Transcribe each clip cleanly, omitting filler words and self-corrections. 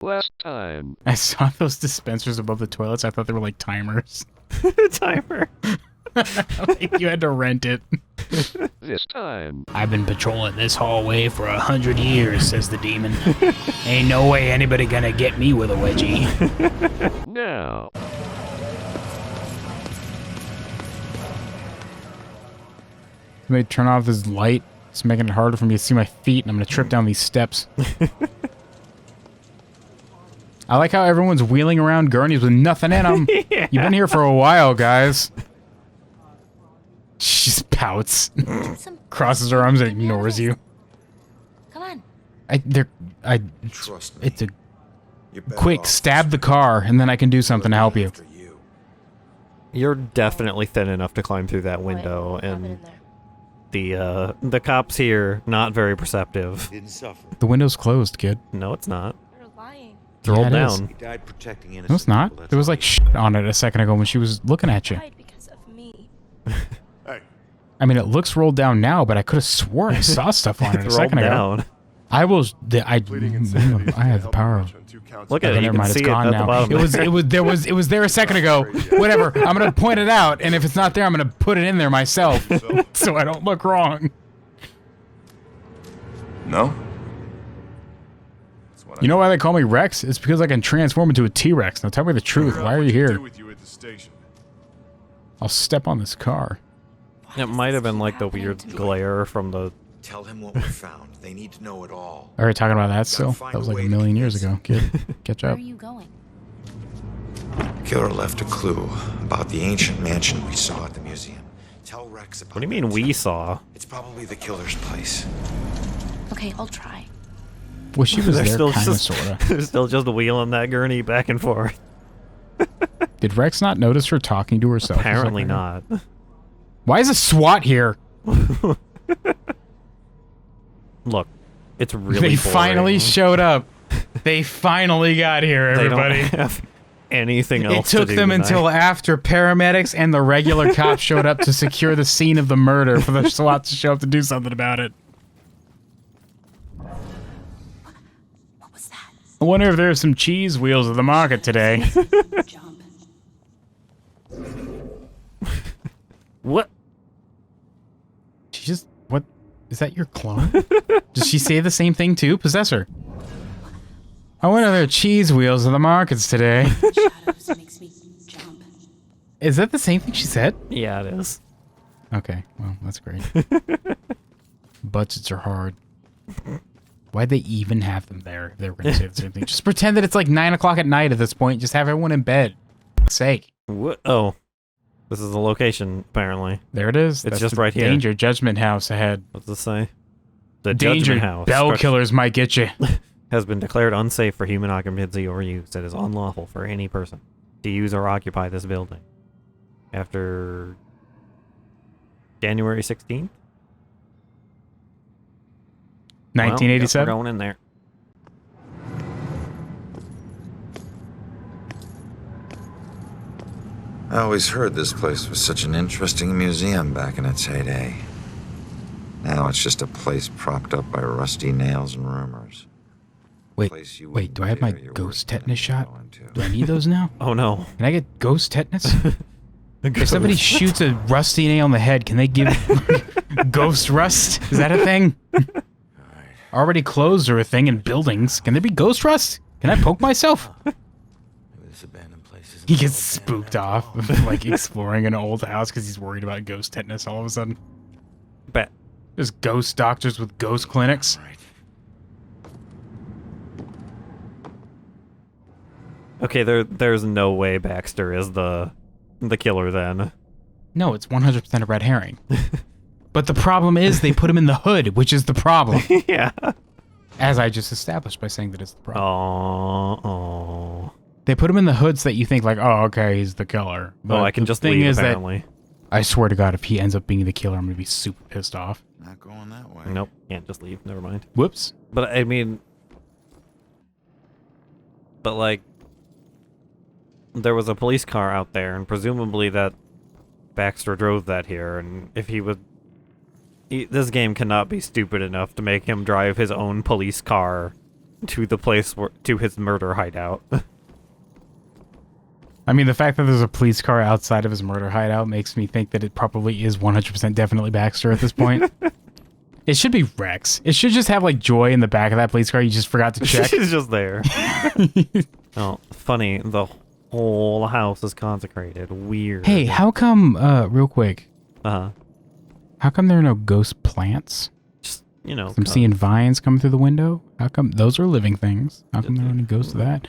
Last time. I saw those dispensers above the toilets. I thought they were like timers. Timer. Like you had to rent it. This time. I've been patrolling this hallway for 100 years, says the demon. Ain't no way anybody gonna get me with a wedgie. Now. Somebody turn off this light. It's making it harder for me to see my feet, and I'm gonna trip down these steps. I like how everyone's wheeling around gurneys with nothing in them. Yeah. You've been here for a while, guys. She just pouts, crosses her arms, and ignores you. Come on. Trust me. It's a quick stab the car, and then I can do something to help you. You're definitely thin enough to climb through that window, and the cops here not very perceptive. Didn't suffer. The window's closed, kid. No, it's not. You're lying. It's rolled it is. down. He died protecting innocent No, it's not. people, There was like shit on it a second ago when she was looking at you. Died because of me. Hey, I mean, it looks rolled down now, but I could have sworn I saw stuff on it a It's second rolled ago. down. I have the power. Look at Okay, it. You never can mind. see It's it gone at the now. bottom. It was there a second ago. Whatever. I'm gonna point it out, and if it's not there, I'm gonna put it in there myself, so I don't look wrong. no? You know why they call me Rex? It's because I can transform into a T-Rex. Now tell me the truth. Why are you here? I'll step on this car. It might have been like the weird glare from the... Tell him what we found. They need to know it all. Alright, talking about that still? That was like a million years ago, kid. Catch Where up. are you going? Killer left a clue about the ancient mansion we saw at the museum. Tell Rex about What do you mean we saw? It's probably the killer's place. Okay, I'll try. Well, she was They're there, still kind of, just- sort of. They're still just wheeling that gurney back and forth. Did Rex not notice her talking to herself? Apparently not. Why is a SWAT here? Look, it's really They boring. finally showed up. They finally got here, They everybody. don't have anything It else took to do them tonight. until after paramedics and the regular cops showed up to secure the scene of the murder for the SWAT to show up to do something about it. What was that? I wonder if there's some cheese wheels at the market today. Jump. What? She just... What? Is that your clone? Does she say the same thing too? Possess her. I wonder if there are cheese wheels at the markets today. Shadows makes me jump. Is that the same thing she said? Yeah, it is. Okay, well, that's great. Budgets are hard. Why'd they even have them there? They were going to say the same thing. Just pretend that it's like 9 o'clock at night at this point. Just have everyone in bed. For fuck's sake. What? Oh. This is the location, apparently. There it is. It's That's just the right here. Danger, Judgment House ahead. What's this say? The Danger, Judgment House bell structure killers might get you. has been declared unsafe for human occupancy or use. It is unlawful for any person to use or occupy this building. After January 16th? 1987? Well, we're going in there. I always heard this place was such an interesting museum back in its heyday. Now it's just a place propped up by rusty nails and rumors. Wait, do I have my ghost tetanus shot? Do I need those now? Oh no. Can I get ghost tetanus? If somebody shoots a rusty nail in the head, can they give ghost rust? Is that a thing? Already closed are a thing in buildings. Can there be ghost rust? Can I poke myself? This abandoned place is He gets spooked off, like exploring an old house because he's worried about ghost tetanus all of a sudden. Bet. There's ghost doctors with ghost clinics. Right. Okay, there's no way Baxter is the killer then. No, it's 100% a red herring. But the problem is they put him in the hood, which is the problem. Yeah. As I just established by saying that it's the problem. Oh. They put him in the hood so that you think like, oh, okay, he's the killer. But Oh, I can the just thing leave is that apparently. I swear to God, if he ends up being the killer, I'm gonna be super pissed off. Not going that way. Nope, can't just leave. Never mind. Whoops. But I mean, but there was a police car out there, and presumably that Baxter drove that here. And if he would, this game cannot be stupid enough to make him drive his own police car to the place to his murder hideout. I mean, the fact that there's a police car outside of his murder hideout makes me think that it probably is 100% definitely Baxter at this point. It should be Rex. It should just have, like, Joy in the back of that police car. You just forgot to check. She's just there. Oh, funny. The whole house is consecrated. Weird. Hey, how come, real quick, Uh-huh. how come there are no ghost plants? Just, you know. I'm seeing vines coming through the window. How come those are living things? How come there are any ghosts of that?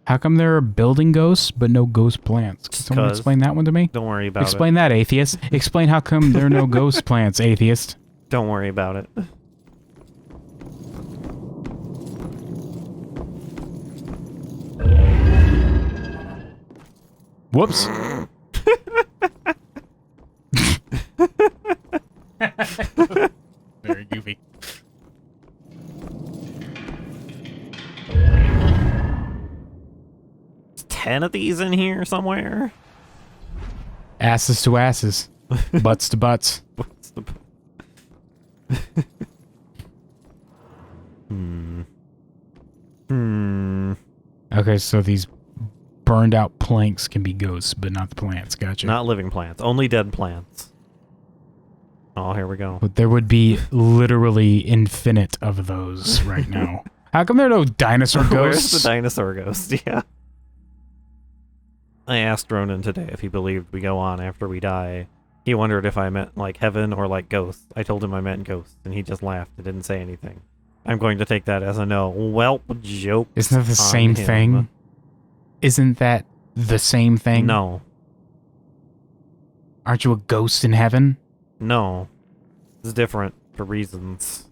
How come there are building ghosts but no ghost plants? Can someone explain that one to me? Don't worry about Explain that, atheist. Explain how come there are no ghost plants, atheist. Don't worry about it. Whoops. Very goofy. There's 10 of these in here somewhere. Asses to asses. Butts to butts. What's the... Okay, so these burned out planks can be ghosts, but not the plants. Gotcha. Not living plants. Only dead plants. Oh, here we go. But there would be literally infinite of those right now. How come there are no dinosaur ghosts? Where's the dinosaur ghost? Yeah. I asked Ronan today if he believed we go on after we die. He wondered if I meant like heaven or like ghosts. I told him I meant ghosts, and he just laughed and didn't say anything. I'm going to take that as a no. Well, joke. Isn't that the same thing? Isn't that the same thing? No. Aren't you a ghost in heaven? No. It's different for reasons.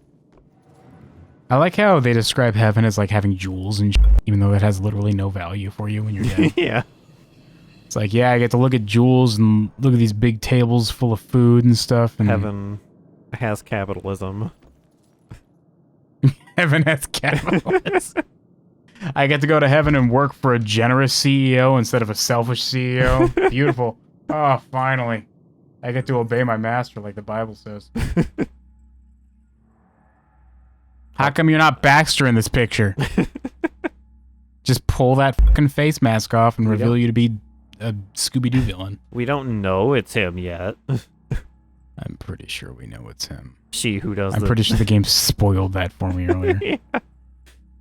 I like how they describe heaven as like having jewels and even though that has literally no value for you when you're dead. Yeah. It's like, yeah, I get to look at jewels and look at these big tables full of food and stuff. And Heaven has capitalism. Heaven has capitalism. I get to go to heaven and work for a generous CEO instead of a selfish CEO. Beautiful. Oh, finally. I get to obey my master like the Bible says. How come you're not Baxter in this picture? Just pull that fucking face mask off and reveal you to be a Scooby-Doo villain. We don't know it's him yet. I'm pretty sure we know it's him. She who does I'm pretty sure the game spoiled that for me earlier. Yeah.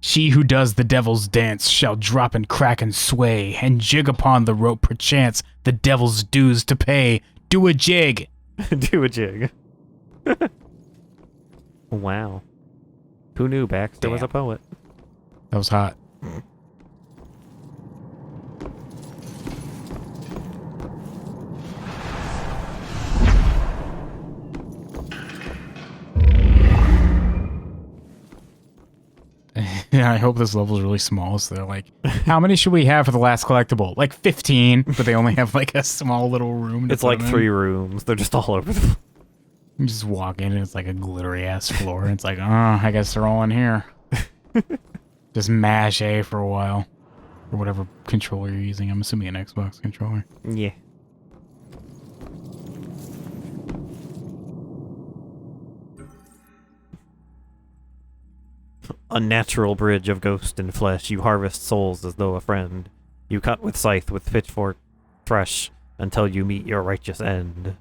She who does the devil's dance shall drop and crack and sway, and jig upon the rope perchance the devil's dues to pay. Do a jig. Do a jig. Wow. Who knew Baxter was a poet? That was hot. Yeah, I hope this level is really small, so they're like, how many should we have for the last collectible? Like 15, but they only have like a small little room to It's like put 'em in. 3 rooms. They're just all over the... You just walk in and it's like a glittery-ass floor. And it's like, oh, I guess they're all in here. Just mash A for a while. Or whatever controller you're using. I'm assuming an Xbox controller. Yeah. Unnatural bridge of ghost and flesh, you harvest souls as though a friend. You cut with scythe, with pitchfork, thresh, until you meet your righteous end.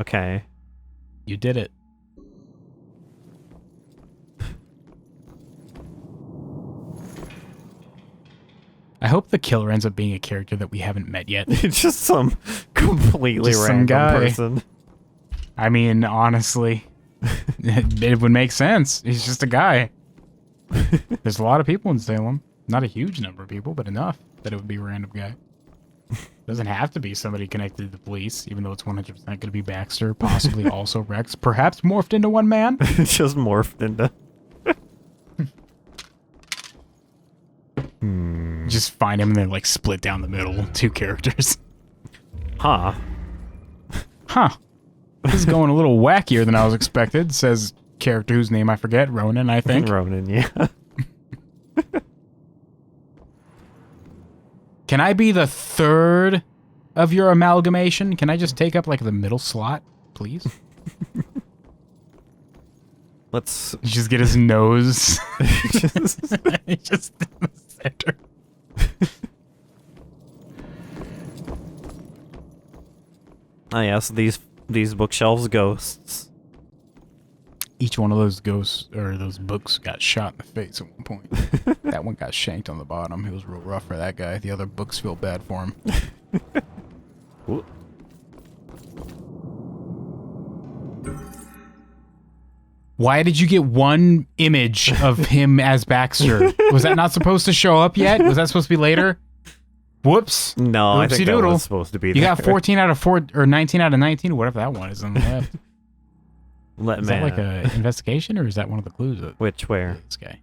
Okay. You did it. I hope the killer ends up being a character that we haven't met yet. It's just some completely Just some random guy. person. I mean, honestly, it would make sense. He's just a guy. There's a lot of people in Salem. Not a huge number of people, but enough that it would be a random guy. Doesn't have to be somebody connected to the police, even though it's 100% going to be Baxter, possibly also Rex, perhaps morphed into one man. Just morphed into... Just find him and then like split down the middle, 2 characters. Huh. Huh. This is going a little wackier than I was expected, says character whose name I forget, Ronan, I think. Ronan, yeah. Can I be the 3rd of your amalgamation? Can I just take up like the middle slot, please? Let's Just get his nose. Just in the center. Oh yes, these bookshelves ghosts. Each one of those ghosts or those books got shot in the face at one point. That one got shanked on the bottom. It was real rough for that guy. The other books feel bad for him. Ooh. Why did you get one image of him as Baxter? Was that not supposed to show up yet? Was that supposed to be later? Whoops. No, I think that Whoopsie-doodle. was supposed to be You there. got 14 out of 4 or 19 out of 19, whatever that one is on the left. Is that like a investigation or is that one of the clues? Which where? This guy.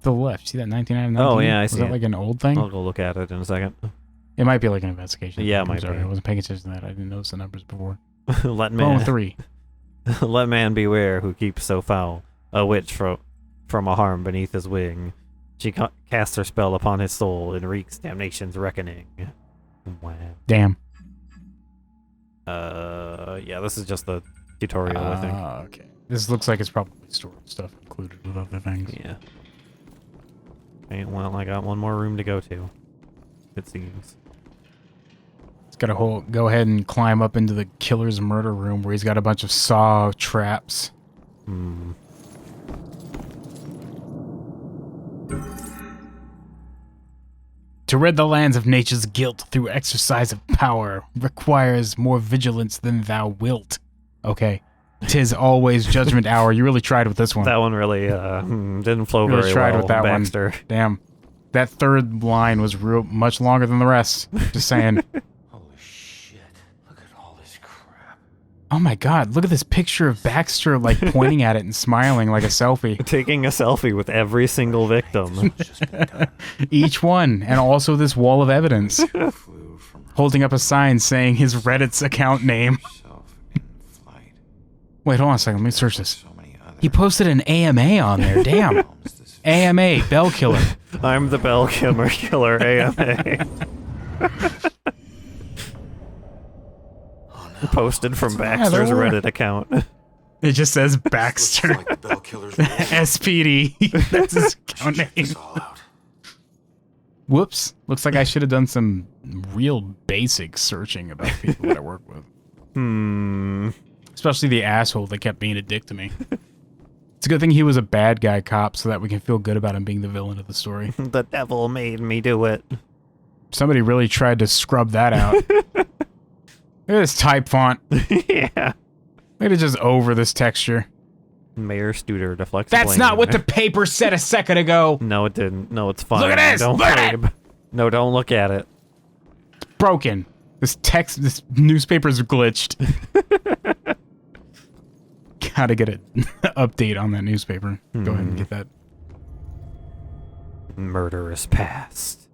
To the left. See that 19 out of 19? Oh, yeah, I see Is that it. like an old thing? I'll go look at it in a second. It might be like an investigation. Yeah, it I'm might sorry, be. I wasn't paying attention to that. I didn't notice the numbers before. Let Going man 3. let man beware who keeps so foul, a witch from a harm beneath his wing. She casts her spell upon his soul and wreaks damnation's reckoning. Wow. Damn. Yeah, this is just the tutorial, I think. Okay. This looks like it's probably stored stuff included with other things. Yeah. Okay, well, I got one more room to go to, it seems. He's got to go ahead and climb up into the killer's murder room where he's got a bunch of saw traps. Hmm. To rid the lands of nature's guilt through exercise of power requires more vigilance than thou wilt. Okay. 'Tis always judgment hour. You really tried with this one. That one really didn't flow Really very tried well, with that Baxter. one. Damn. That third line was much longer than the rest. Just saying. Holy shit. Look at all this crap. Oh my god, look at this picture of Baxter like pointing at it and smiling like a selfie. Taking a selfie with every single victim. It's just been done. Each one, and also this wall of evidence. Flew from Holding up a sign saying his Reddit's account name. herself in flight. Wait, hold on a second, let me search this. So many other He posted an AMA on there, damn. homes this AMA, Bell Killer. I'm the Bell Killer AMA. Posted from Baxter's that'll work. Reddit account. It just says looks Baxter. like the Bell Killer's wall. SPD. That's his account Check name. this all out. Whoops. Looks like I should have done some real basic searching about people that I work with. Especially the asshole that kept being a dick to me. It's a good thing he was a bad guy cop so that we can feel good about him being the villain of the story. The devil made me do it. Somebody really tried to scrub that out. Look at this type font. Yeah. Look at it just over this texture. Mayor Studer deflects That's blame. not what the paper said a second ago. No, it didn't. No, it's fine. Look at this! Don't Look at blame. No, don't look at it. Broken. This newspaper's glitched. Gotta get an update on that newspaper. Go ahead and get that. Murderous past.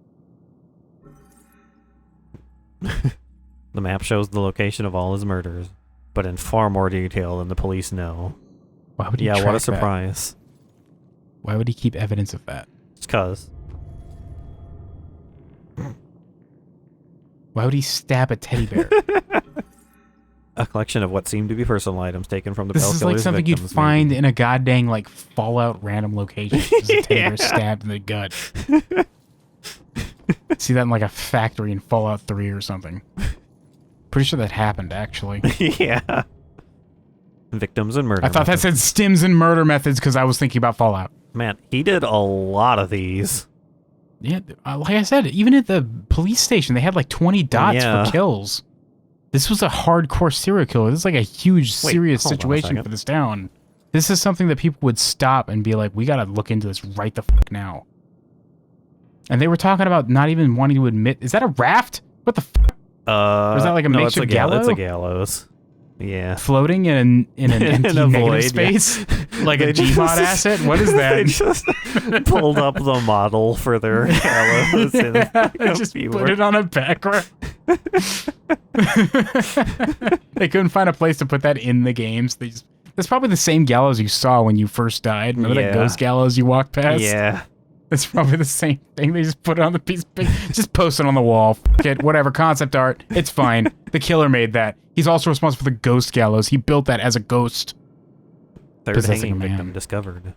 The map shows the location of all his murders, but in far more detail than the police know. Why would he Yeah, what a track that? surprise. Why would he keep evidence of that? It's 'cause. Why would he stab a teddy bear? A collection of what seemed to be personal items taken from the This Bell is like Killer's something you'd victims, find maybe. in a goddamn like Fallout random location. Just a teddy bear stabbed in the gut. See that in like a factory in Fallout 3 or something. Pretty sure that happened actually. Yeah. Victims and murder. I thought that methods. said stims and murder methods because I was thinking about Fallout. Man, he did a lot of these. Yeah, like I said, even at the police station, they had like 20 dots Yeah. for kills. This was a hardcore serial killer. This is like a huge, Wait, serious hold on a situation second. for this town. This is something that people would stop and be like, we gotta look into this right the fuck now. And they were talking about not even wanting to admit, is that a raft? What the fuck? Or is that like a no, it's makeshift It's a gallows? gallows. Yeah. Floating in an empty In a negative void, space? Like a They just- Gmod asset? What is They that? just pulled up the model for their gallows and Yeah, just put it on a background. They couldn't find a place to put that in the games. That's probably the same gallows you saw when you first died. Remember that Yeah. ghost gallows you walked past? Yeah. It's probably the same thing. They just put it on the piece of paper. Just post it on the wall. F it, whatever. Concept art. It's fine. The killer made that. He's also responsible for the ghost gallows. He built that as a ghost. Third Possessing hanging a man. victim discovered.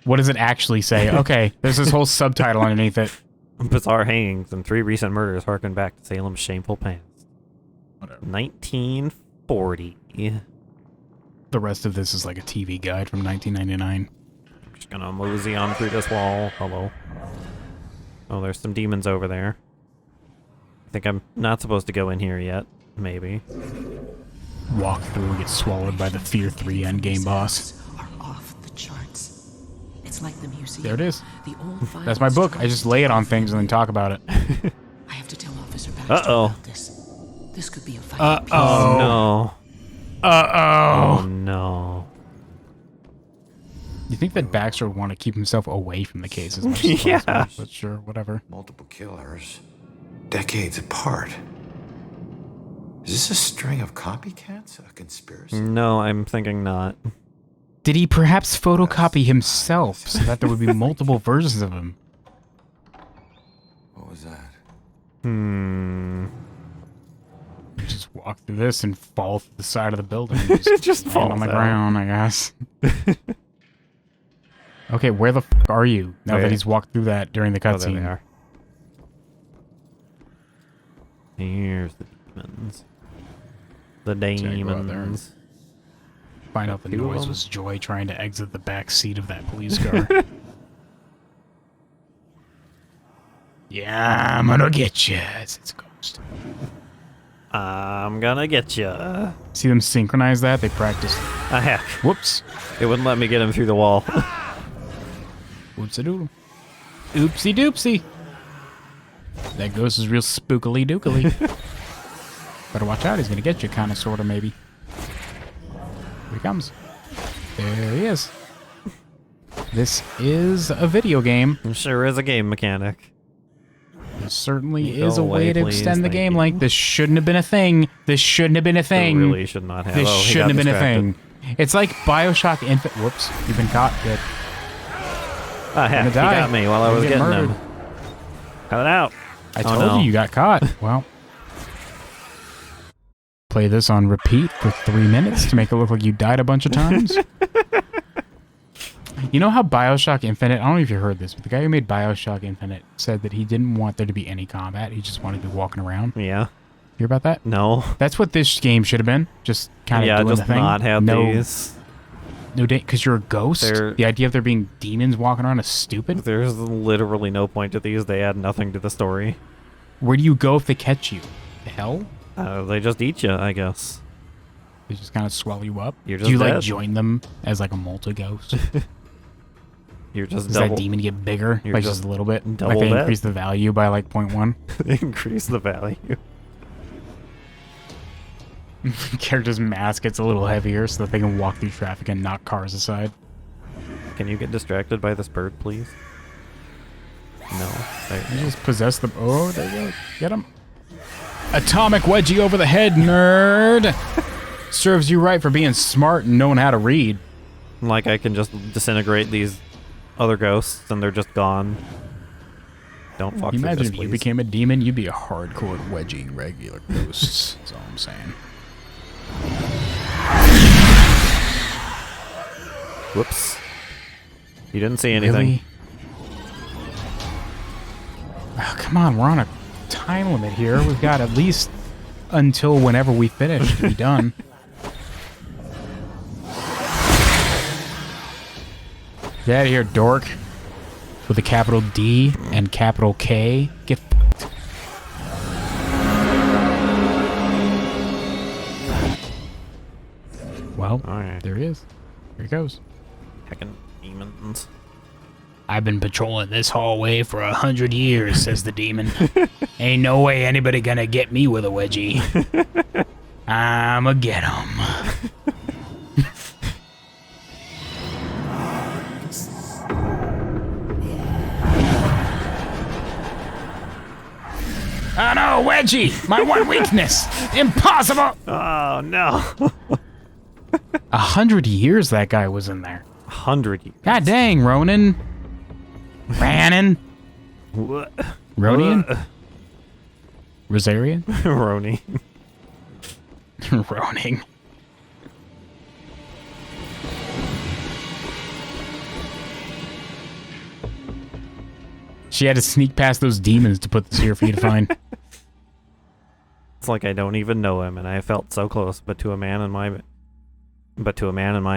What does it actually say? Okay, there's this whole subtitle underneath it. Bizarre hangings and 3 recent murders harken back to Salem's shameful past. Whatever. 1940. The rest of this is like a TV guide from 1999. I'm just gonna mosey on through this wall. Hello. Oh, there's some demons over there. I think I'm not supposed to go in here yet. Maybe. Walk through and get swallowed by the Fear 3 endgame boss. Are off the charts. It's like the museum. There it is. The old That's my book. I just lay it on things and then talk about it. I have to tell Officer Baxter Uh-oh. about this. This could be a fight. Oh no. Uh-oh. Oh no. You think that Baxter would want to keep himself away from the case as much as Yeah. possible, but sure, whatever. Multiple killers, decades apart. Is this a string of copycats? A conspiracy? No, I'm thinking not. Did he perhaps photocopy himself so that there would be multiple versions of him? What was that? Just walk through this and fall through the side of the building. And just fall falls on the out. ground, I guess. Okay, where the f are you? Now Okay. that he's walked through that during the Oh, there they cutscene. are. Here's the demons. The I go out there. demons. Find out the Two of noise them? was Joy trying to exit the back seat of that police car. Yeah, I'm gonna get you. It's a ghost. I'm gonna get ya. See them synchronize that? They practiced. Ah, heck. Whoops. It wouldn't let me get him through the wall. Whoopsie doodle. Oopsie doopsie. That ghost is real spookily dookily. Better watch out, he's gonna get you, kinda, sorta, maybe. Here he comes. There he is. This is a video game. It sure is a game mechanic. There certainly Go is a way away, to please, extend the thank game you. length. This shouldn't have been a thing. This shouldn't have been a It thing. really should not have. This Oh, he shouldn't got have been a distracted. thing. It's like Bioshock Infinite. Whoops, you've been caught. Good. Ah, heck. Gonna He die. got me while I Gonna was get getting him. murdered. Cut it out. I Oh, told no. you got caught. Well, play this on repeat for 3 minutes to make it look like you died a bunch of times. You know how Bioshock Infinite, I don't know if you heard this, but the guy who made Bioshock Infinite said that he didn't want there to be any combat. He just wanted to be walking around. Yeah. Hear about that? No. That's what this game should have been. Just kind of Yeah, doing just the thing. not have no, these. No, because you're a ghost. They're- The idea of there being demons walking around is stupid. There's literally no point to these. They add nothing to the story. Where do you go if they catch you? The hell? They just eat you, I guess. They just kind of swallow you up. You're Do you just like dead. join them as like a multi-ghost? You're just Does that demon get bigger You're by just just a little bit? double Like they dead. increase the value by like 0.1? increase the value. Character's mask gets a little heavier so that they can walk through traffic and knock cars aside. Can you get distracted by this bird, please? No. There You you go. just possess the... Oh, there you go. Get him. Atomic wedgie over the head, nerd! Serves you right for being smart and knowing how to read. Like I can just disintegrate these other ghosts and they're just gone. Don't fuck You with imagine this, if you please. became a demon, you'd be a hardcore wedging regular ghosts. That's all I'm saying. Whoops. You didn't see anything. Really? Oh, come on, we're on a time limit here. We've got at least until whenever we finish to be done. Get out of here, dork. With a capital D and capital K. Get fucked. Well, Alright. there he is. Here he goes. Heckin' demons. I've been patrolling this hallway for 100 years, says the demon. Ain't no way anybody gonna get me with a wedgie. I'ma get 'em. Oh no, wedgie! My one weakness! Impossible! Oh no. 100 years that guy was in there. 100 years. God dang, Ronan. Rannon. What? Ronian? Rosarian? Roni. Roning. She had to sneak past those demons to put this here for you to find. It's like I don't even know him, and I felt so close, but to a man in my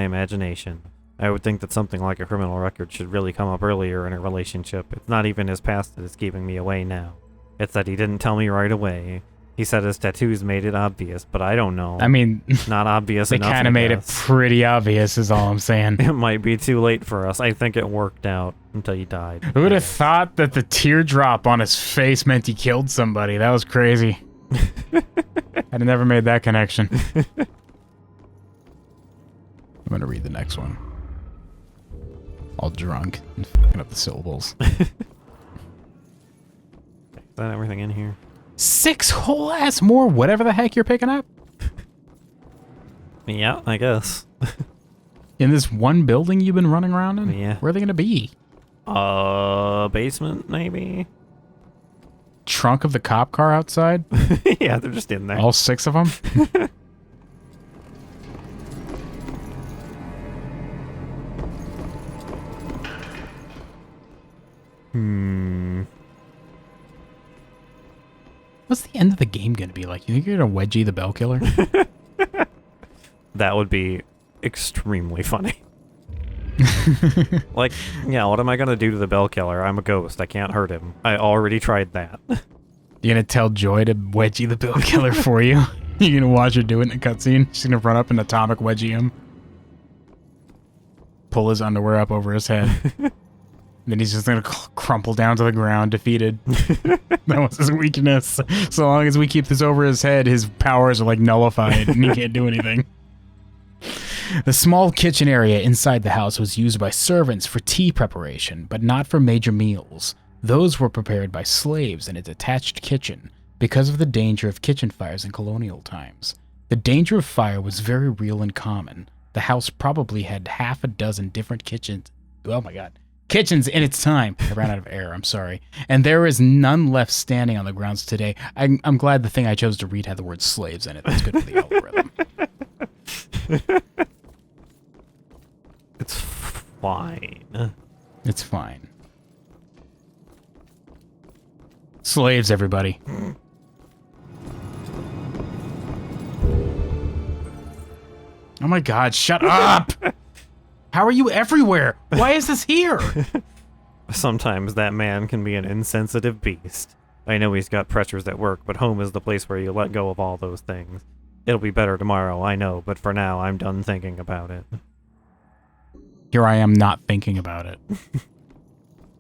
imagination. I would think that something like a criminal record should really come up earlier in a relationship. It's not even his past that is keeping me away now. It's that he didn't tell me right away. He said his tattoos made it obvious, but I don't know. I mean, not obvious they enough. kind of made it pretty obvious, is all I'm saying. It might be too late for us. I think it worked out until you died. Who would have thought that the teardrop on his face meant he killed somebody? That was crazy. I'd never made that connection. I'm gonna read the next one. All drunk and fucking up the syllables. Is that everything in here? 6 whole ass more whatever the heck you're picking up? Yeah, I guess. In this one building you've been running around in? Yeah. Where are they gonna be? Basement, maybe? Trunk of the cop car outside? Yeah, they're just in there. All 6 of them? What's the end of the game gonna be like? You think you're gonna wedgie the bell killer? That would be extremely funny. Like, yeah, what am I gonna do to the bell killer? I'm a ghost. I can't hurt him. I already tried that. You're gonna tell Joy to wedgie the bell killer for you? You're gonna watch her do it in a cutscene? She's gonna run up and atomic wedgie him. Pull his underwear up over his head. Then he's just gonna crumple down to the ground, defeated. That was his weakness. So long as we keep this over his head, his powers are like nullified and he can't do anything. The small kitchen area inside the house was used by servants for tea preparation, but not for major meals. Those were prepared by slaves in a detached kitchen because of the danger of kitchen fires in colonial times. The danger of fire was very real and common. The house probably had half a dozen different kitchens. Oh my god. Kitchens in its time. I ran out of air, I'm sorry. And there is none left standing on the grounds today. I'm glad the thing I chose to read had the word slaves in it. That's good for the algorithm. It's fine. It's fine. Slaves, everybody. Oh my god, shut up! How are you everywhere? Why is this here? Sometimes that man can be an insensitive beast. I know he's got pressures at work, but home is the place where you let go of all those things. It'll be better tomorrow, I know, but for now, I'm done thinking about it. Here I am not thinking about it.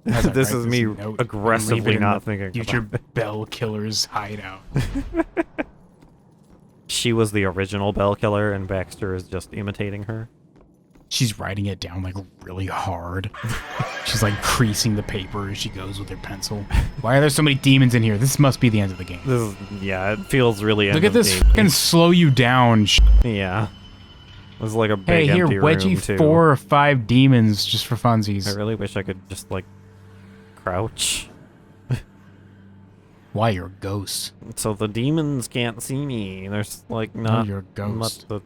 This is me aggressively not thinking about it. Future bell killer's hideout. She was the original bell killer, and Baxter is just imitating her. She's writing it down like really hard. She's like creasing the paper as she goes with her pencil. Why are there so many demons in here? This must be the end of the game. This is, yeah, it feels really Look at this fucking slow you down. Yeah. It was like a big hey, here, empty wedgie room, too. 4 or 5 demons just for funsies. I really wish I could just, like, crouch. Why, you're a ghost. So the demons can't see me. There's, like, not you're a ghost. much to...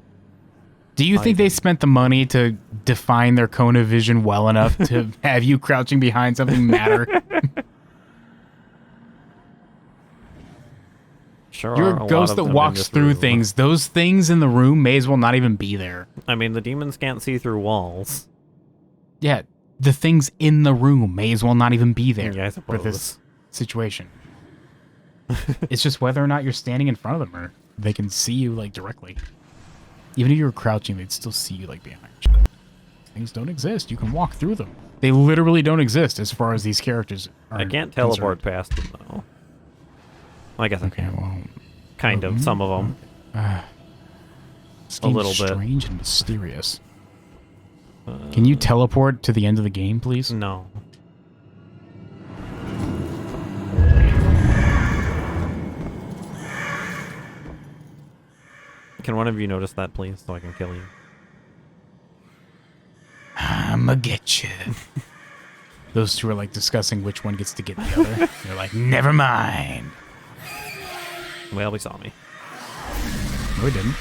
Do you think they spent the money to define their cone of vision well enough to have you crouching behind something matter? Sure, You're a ghost that walks through things. Those things in the room may as well not even be there. I mean, the demons can't see through walls. Yeah, the things in the room may as well not even be there Yeah, I for suppose. this situation. It's just whether or not you're standing in front of them or they can see you, like, directly. Even if you were crouching, they'd still see you, like, behind you. Things don't exist. You can walk through them. They literally don't exist as far as these characters are I can't teleport past them, though. I guess I can. Well, Kind of, some of them. this A game's little bit. strange and mysterious. Can you teleport to the end of the game, please? No. Can one of you notice that, please, so I can kill you? I'ma get you. Those two are like discussing which one gets to get the other. They're like, never mind. Well, he saw me. No, he didn't.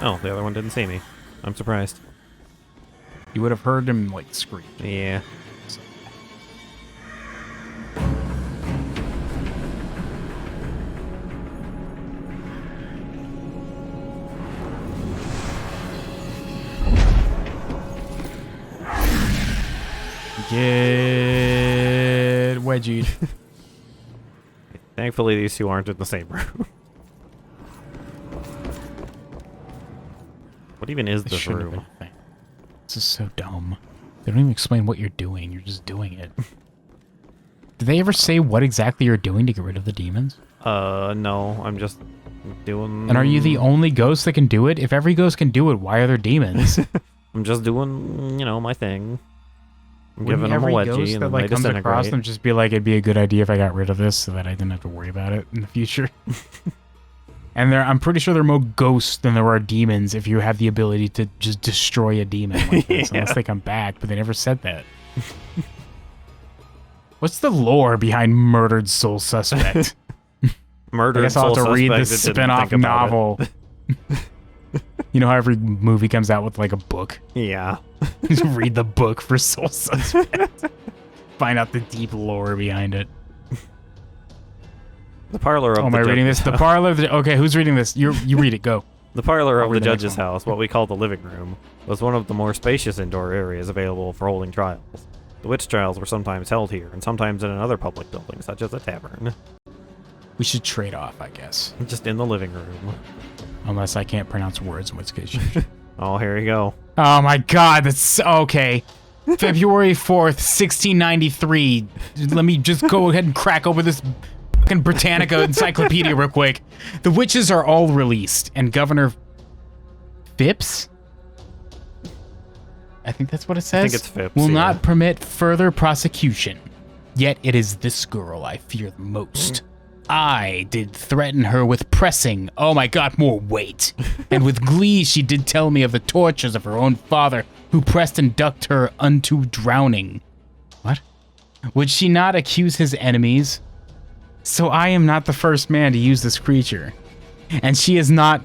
Oh, the other one didn't see me. I'm surprised. You would have heard him like scream. Yeah. get wedgied. Thankfully, these two aren't in the same room. What even is this Shouldn't have room? been a thing. This is so dumb. They don't even explain what you're doing. You're just doing it. Did they ever say what exactly you're doing to get rid of the demons? No, I'm just doing... And are you the only ghost that can do it? If every ghost can do it, why are there demons? I'm just doing, you know, my thing. I'm Wouldn't giving them a every wedgie ghost and that then they like comes across disintegrate. them just be like, it'd be a good idea if I got rid of this so that I didn't have to worry about it in the future? And I'm pretty sure there are more ghosts than there are demons if you have the ability to just destroy a demon like this, Yeah. unless they come back, but they never said that. What's the lore behind Murdered Soul Suspect? I Murdered guess I'll have Soul to read the Suspect, didn't spin-off think about novel. You know how every movie comes out with like a book? it. Yeah. Just read the book for Soul Suspect. Find out the deep lore behind it. The parlor of Oh, am the I reading this? The parlor of the... Okay, who's reading this? You read it, go. The parlor I'll of the read the next judge's one. house, what we call the living room, was one of the more spacious indoor areas available for holding trials. The witch trials were sometimes held here, and sometimes in another public building, such as a tavern. We should trade off, I guess. Just in the living room. Unless I can't pronounce words, in which case you should. Oh, here you go. Oh my god, that's... Okay. February 4th, 1693. Let me just go ahead and crack over this fucking Britannica encyclopedia real quick. The witches are all released, and Governor Phipps? I think that's what it says. think it's Phipps, will yeah. not permit further prosecution. Yet it is this girl I fear the most. I did threaten her with pressing, oh my god, more weight. And with glee she did tell me of the tortures of her own father, who pressed and ducked her unto drowning. What? Would she not accuse his enemies? So I am not the first man to use this creature. And she is not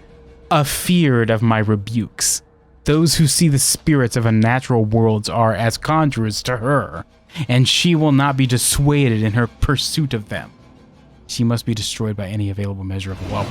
afeared of my rebukes. Those who see the spirits of unnatural worlds are as conjurers to her, and she will not be dissuaded in her pursuit of them. She must be destroyed by any available measure of law.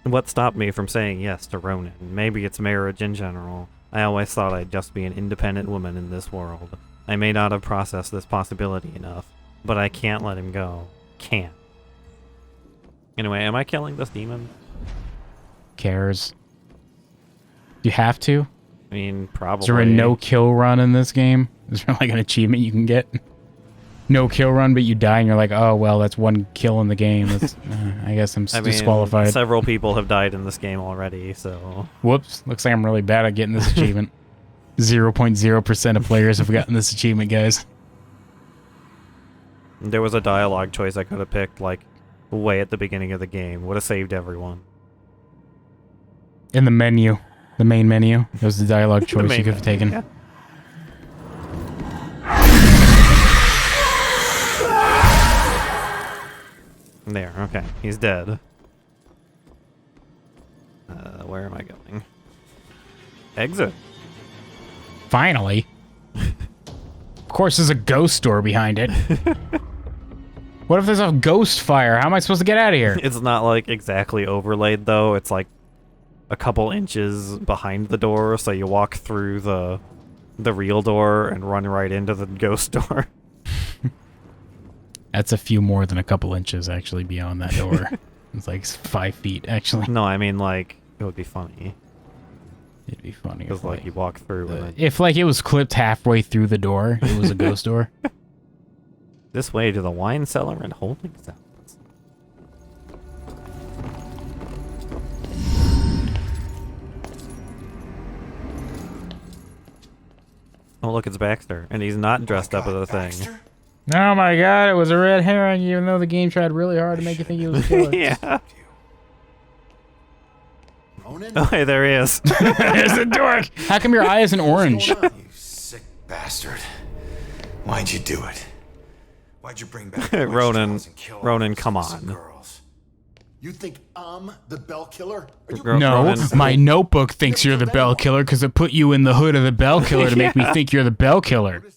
What stopped me from saying yes to Ronan? Maybe it's marriage in general. I always thought I'd just be an independent woman in this world. I may not have processed this possibility enough, but I can't let him go. Can't. Anyway, am I killing this demon? Cares. You have to? I mean, probably. Is there a no-kill run in this game? Is there like an achievement you can get? No kill run, but you die and you're like, oh, well, that's one kill in the game. That's, I guess I'm disqualified. Several people have died in this game already, so... Whoops. Looks like I'm really bad at getting this achievement. 0.0% of players have gotten this achievement, guys. There was a dialogue choice I could have picked, like, way at the beginning of the game. Would have saved everyone. In the menu. The main menu. That was the dialogue choice you could have taken. Yeah. There, okay. He's dead. Where am I going? Exit. Finally. Of course, there's a ghost door behind it. What if there's a ghost fire? How am I supposed to get out of here? It's not, like, exactly overlaid, though. It's, like, a couple inches behind the door, so you walk through the real door and run right into the ghost door. That's a few more than a couple inches, actually, beyond that door. It's like 5 feet, actually. No, I mean, like, it would be funny. It'd be funny Because, if, like, you walk through and then... if, like, it was clipped halfway through the door, it was a ghost door. This way to the wine cellar and holding cells. Oh, look, it's Baxter. And he's not dressed up as a thing. Oh my god, it was a red herring, even though the game tried really hard to make you think he was a killer. Yeah. Ronan? Oh, hey, there he is. There's the dork! How come your eye isn't orange? You sick bastard. Why'd you do it? Why'd you bring back the witch Ronan, trials and kill all Ronan, those come innocent on. girls? You think I'm the bell killer? Are you No, Ronan. my notebook thinks you're the bell killer because it put you in the hood of the bell killer to make me think you're the bell killer.